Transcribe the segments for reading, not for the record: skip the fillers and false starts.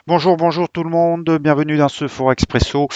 Bonjour, bonjour tout le monde, bienvenue dans ce Fort Expresso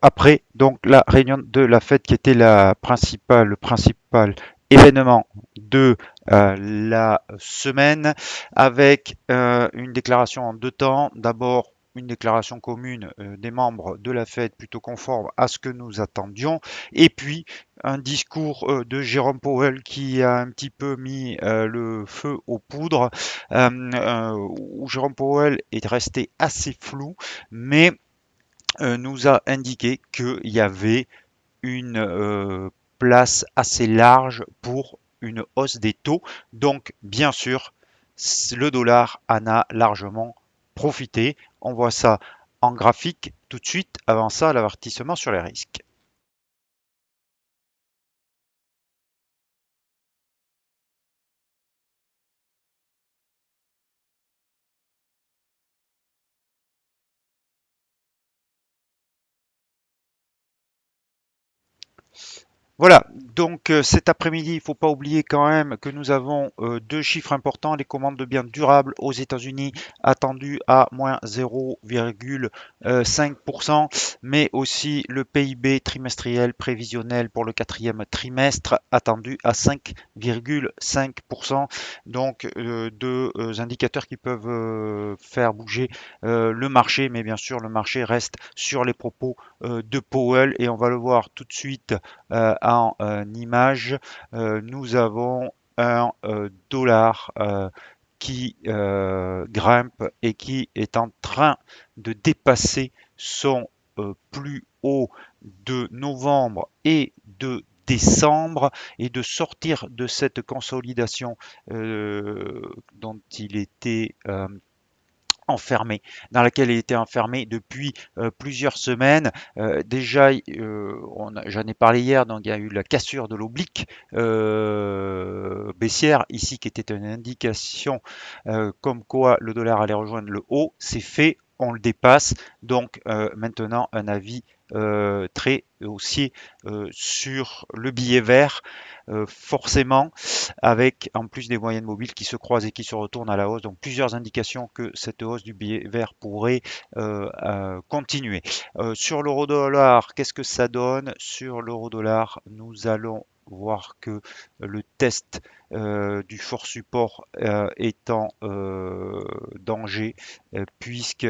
après donc la réunion de la fête qui était le principal événement de la semaine avec une déclaration en deux temps. D'abord, une déclaration commune des membres de la fête plutôt conforme à ce que nous attendions, et puis un discours de Jérôme Powell qui a un petit peu mis le feu aux poudres, où Jérôme Powell est resté assez flou, mais nous a indiqué qu'il y avait une place assez large pour une hausse des taux. Donc, bien sûr, le dollar en a largement profité. On voit ça en graphique tout de suite. Avant ça, l'avertissement sur les risques. Voilà, donc cet après-midi, il ne faut pas oublier quand même que nous avons deux chiffres importants, les commandes de biens durables aux États-Unis attendues à moins 0,5%, mais aussi le PIB trimestriel prévisionnel pour le quatrième trimestre attendu à 5,5%. Donc deux indicateurs qui peuvent faire bouger le marché, mais bien sûr le marché reste sur les propos de Powell et on va le voir tout de suite en image. Nous avons un dollar qui grimpe et qui est en train de dépasser son plus haut de novembre et de décembre et de sortir de cette consolidation dont il était enfermé, dans laquelle il était enfermé depuis plusieurs semaines. Déjà, j'en ai parlé hier, donc il y a eu la cassure de l'oblique baissière ici, qui était une indication comme quoi le dollar allait rejoindre le haut. C'est fait, on le dépasse. Donc maintenant, un avis très haussier sur le billet vert, forcément avec en plus des moyennes mobiles qui se croisent et qui se retournent à la hausse. Donc plusieurs indications que cette hausse du billet vert pourrait continuer. Sur l'euro-dollar, qu'est-ce que ça donne? Sur l'euro-dollar, nous allons voir que le test du fort support est en danger, puisque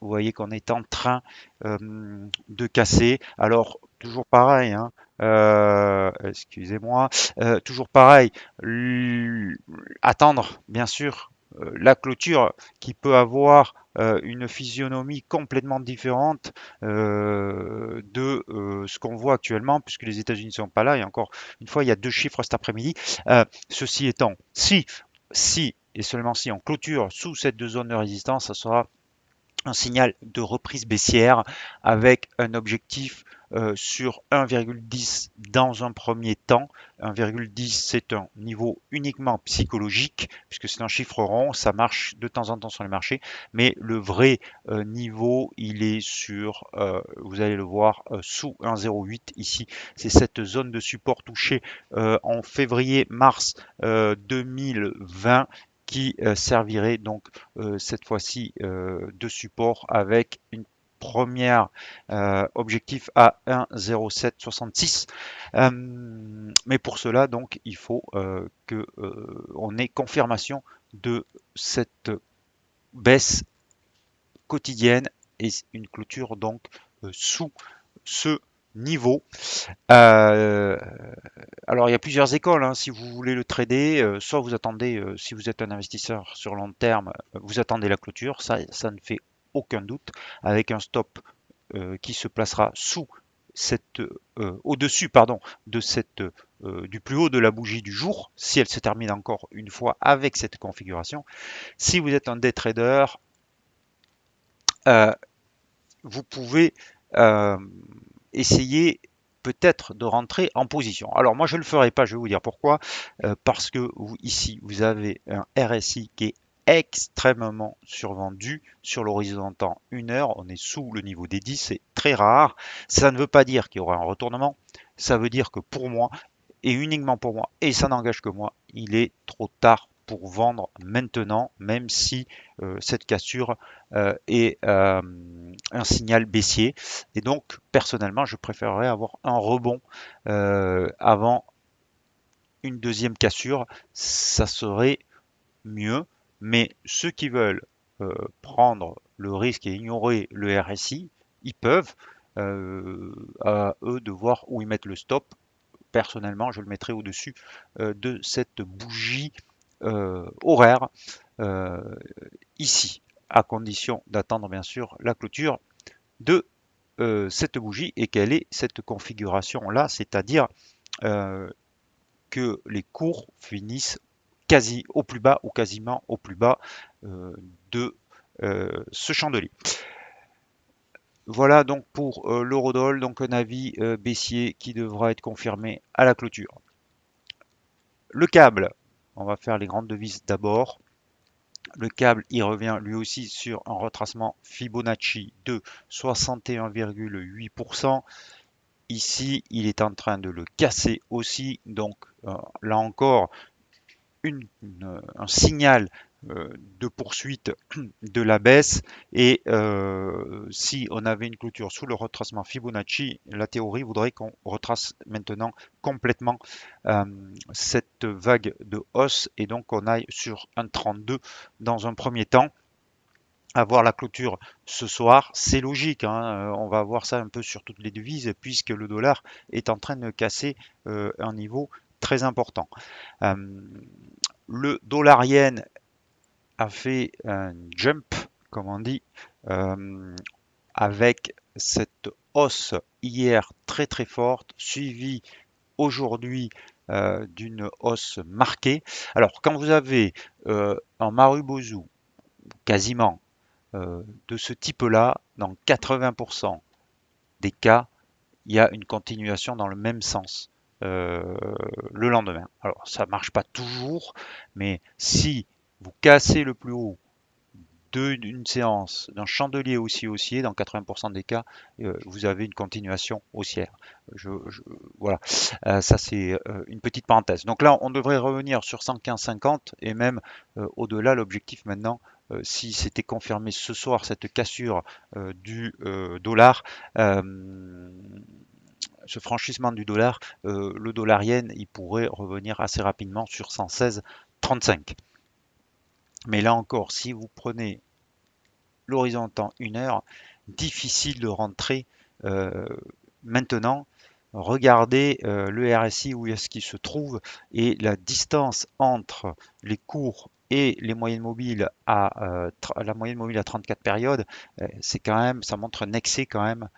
vous voyez qu'on est en train de casser. Alors, toujours pareil, hein, excusez-moi, toujours pareil, attendre, bien sûr, la clôture qui peut avoir une physionomie complètement différente de ce qu'on voit actuellement, puisque les États-Unis ne sont pas là. Et encore une fois, il y a deux chiffres cet après-midi. Ceci étant, si et seulement si on clôture sous cette deux zones de résistance, ça sera un signal de reprise baissière avec un objectif sur 1,10 dans un premier temps. 1,10, c'est un niveau uniquement psychologique, puisque c'est un chiffre rond, ça marche de temps en temps sur les marchés, mais le vrai niveau, il est sur, vous allez le voir, sous 1,08 ici. C'est cette zone de support touchée en février-mars 2020 qui servirait donc cette fois-ci de support avec une première objectif à 1,0766. Mais pour cela, donc, il faut que on ait confirmation de cette baisse quotidienne et une clôture donc sous ce niveau. Euh, alors, il y a plusieurs écoles, hein. Si vous voulez le trader, soit vous attendez, si vous êtes un investisseur sur long terme, vous attendez la clôture, ça ne fait aucun doute, avec un stop qui se placera sous cette, au-dessus, pardon, de cette, du plus haut de la bougie du jour, si elle se termine encore une fois avec cette configuration. Si vous êtes un day trader, euh, vous pouvez essayer peut-être de rentrer en position. Alors moi je ne le ferai pas, je vais vous dire pourquoi. Parce que ici vous avez un RSI qui est extrêmement survendu sur l'horizon de temps 1 heure. On est sous le niveau des 10, c'est très rare. Ça ne veut pas dire qu'il y aura un retournement. Ça veut dire que pour moi, et uniquement pour moi, et ça n'engage que moi, il est trop tard pour vendre maintenant, même si cette cassure est un signal baissier. Et donc, personnellement, je préférerais avoir un rebond avant une deuxième cassure. Ça serait mieux. Mais ceux qui veulent prendre le risque et ignorer le RSI, ils peuvent. À eux de voir où ils mettent le stop. Personnellement, je le mettrai au-dessus de cette bougie horaire euh, ici, à condition d'attendre bien sûr la clôture de cette bougie et quelle est cette configuration là, c'est-à-dire euh, que les cours finissent quasi au plus bas ou quasiment au plus bas de ce chandelier. Voilà donc pour l'eurodoll, donc un avis baissier qui devra être confirmé à la clôture. Le câble, on va faire les grandes devises d'abord. Le câble, il revient lui aussi sur un retracement Fibonacci de 61,8%. Ici, il est en train de le casser aussi. Donc là encore, un signal de poursuite de la baisse et si on avait une clôture sous le retracement Fibonacci, la théorie voudrait qu'on retrace maintenant complètement euh, cette vague de hausse et donc on aille sur un 32 dans un premier temps. Avoir la clôture ce soir, c'est logique, hein, on va voir ça un peu sur toutes les devises puisque le dollar est en train de casser un niveau très important. Euh, le dollar yen a fait un jump, comme on dit, euh, avec cette hausse hier très très forte, suivie aujourd'hui d'une hausse marquée. Alors, quand vous avez un Marubozu quasiment de ce type-là, dans 80% des cas, il y a une continuation dans le même sens le lendemain. Alors, ça ne marche pas toujours, mais si vous cassez le plus haut d'une séance, d'un chandelier aussi haussier, dans 80% des cas, vous avez une continuation haussière. Voilà, ça c'est une petite parenthèse. Donc là, on devrait revenir sur 115,50 et même au-delà, l'objectif maintenant, si c'était confirmé ce soir, cette cassure du dollar, ce franchissement du dollar, le dollar yen, il pourrait revenir assez rapidement sur 116,35. Mais là encore, si vous prenez l'horizon temps 1 heure, difficile de rentrer euh, maintenant. Regardez le RSI où est-ce qu'il se trouve et la distance entre les cours et les moyennes mobiles la moyenne mobile à 34 périodes, c'est quand même, ça montre un excès quand même.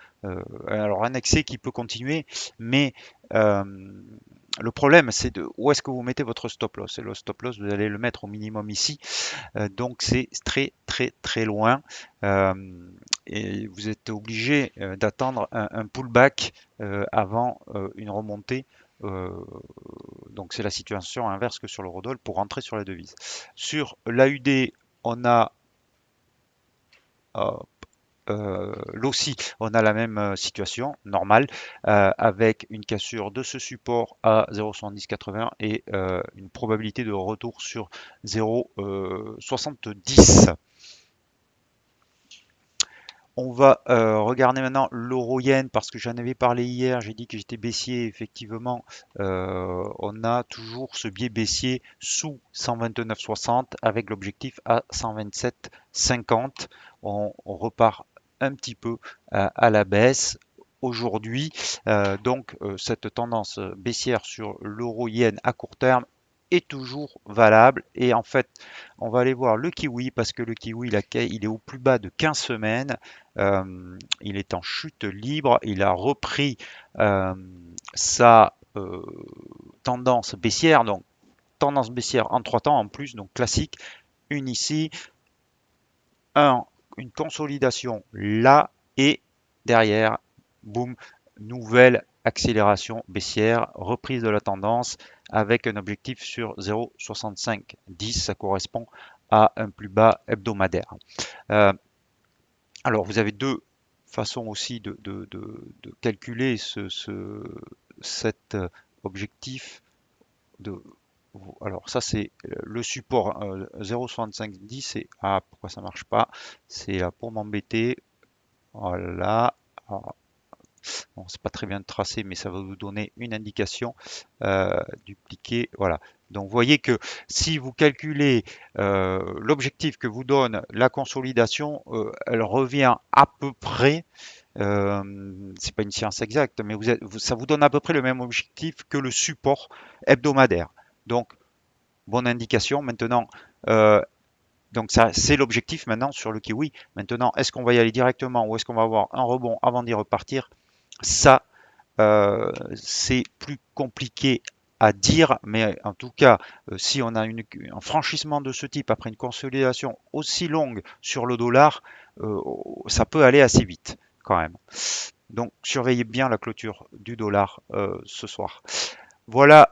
Alors un excès qui peut continuer, mais euh, le problème c'est de où est-ce que vous mettez votre stop loss. Et le stop loss, vous allez le mettre au minimum ici. Donc c'est très très très loin euh, et vous êtes obligé d'attendre un pullback avant une remontée. Euh, donc c'est la situation inverse que sur l'eurodoll pour rentrer sur la devise. Sur l'AUD, on a l'OSI, on a la même situation normale avec une cassure de ce support à 0,7080 et une probabilité de retour sur 0,70. On va regarder maintenant l'euro-yen parce que j'en avais parlé hier, j'ai dit que j'étais baissier, effectivement, on a toujours ce biais baissier sous 129,60 avec l'objectif à 127,50. On repart un petit peu à la baisse aujourd'hui. Donc cette tendance baissière sur l'euro-yen à court terme est toujours valable. Et en fait, on va aller voir le kiwi parce que le kiwi, il est au plus bas de 15 semaines. Il est en chute libre. Il a repris euh, sa tendance baissière. Donc, tendance baissière en 3 temps en plus, donc classique. Une ici, une consolidation là et derrière, boum, nouvelle accélération baissière, reprise de la tendance avec un objectif sur 0,6510. Ça correspond à un plus bas hebdomadaire. Euh, alors, vous avez deux façons aussi de calculer cet objectif de Alors ça c'est le support 0,6510 et ah pourquoi ça marche pas? C'est là pour m'embêter. Voilà. Alors, bon, c'est pas très bien tracé, mais ça va vous donner une indication. Dupliquer, voilà. Donc vous voyez que si vous calculez l'objectif que vous donne la consolidation, elle revient à peu près. C'est pas une science exacte, mais ça vous donne à peu près le même objectif que le support hebdomadaire. Donc bonne indication. Maintenant, euh, donc ça, c'est l'objectif maintenant sur le kiwi. Maintenant, est-ce qu'on va y aller directement ou est-ce qu'on va avoir un rebond avant d'y repartir? Ça, c'est plus compliqué à dire, mais en tout cas, si on a un franchissement de ce type après une consolidation aussi longue sur le dollar, ça peut aller assez vite quand même. Donc surveillez bien la clôture du dollar ce soir. Voilà,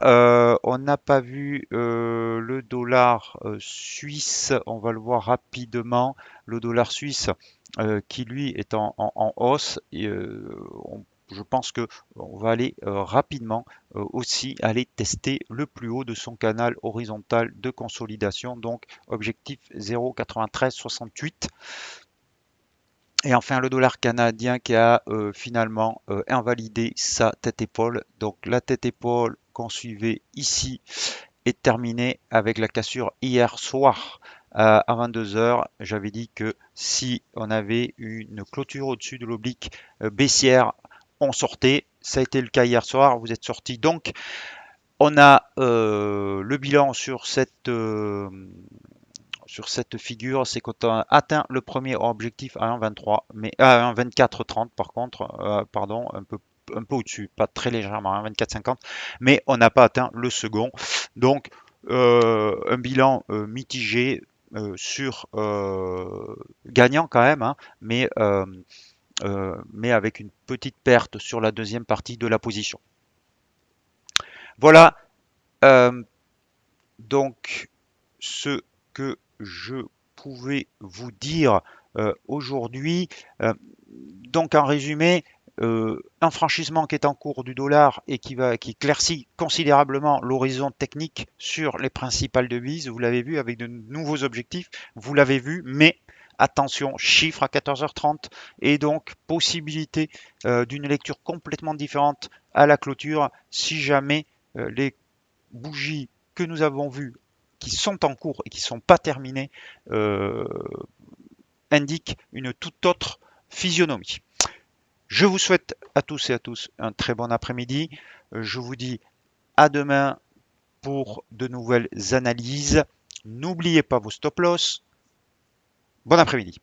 on n'a pas vu le dollar suisse, on va le voir rapidement. Le dollar suisse qui lui est en hausse. Et, je pense que on va aller rapidement aussi aller tester le plus haut de son canal horizontal de consolidation, donc objectif 0,9368. Et enfin, le dollar canadien qui a finalement invalidé sa tête-épaule. Donc la tête-épaule qu'on suivait ici est terminée avec la cassure hier soir à 22 heures. J'avais dit que si on avait une clôture au-dessus de l'oblique baissière, on sortait. Ça a été le cas hier soir. Vous êtes sorti. Donc on a le bilan sur cette figure, c'est qu'on a atteint le premier objectif à 1,23, mais à 1,2430 par contre, pardon, un peu au-dessus, pas très légèrement, 1,2450, mais on n'a pas atteint le second. Donc, un bilan mitigé sur gagnant quand même, hein, mais avec une petite perte sur la deuxième partie de la position. Voilà, euh, donc ce que je pouvais vous dire aujourd'hui. Donc en résumé, un franchissement qui est en cours du dollar et qui éclaircit considérablement l'horizon technique sur les principales devises. Vous l'avez vu avec de nouveaux objectifs, vous l'avez vu, mais attention, chiffre à 14h30 et donc possibilité d'une lecture complètement différente à la clôture si jamais les bougies que nous avons vues qui sont en cours et qui ne sont pas terminées euh, indiquent une toute autre physionomie. Je vous souhaite à tous et à tous un très bon après-midi. Je vous dis à demain pour de nouvelles analyses. N'oubliez pas vos stop-loss. Bon après-midi.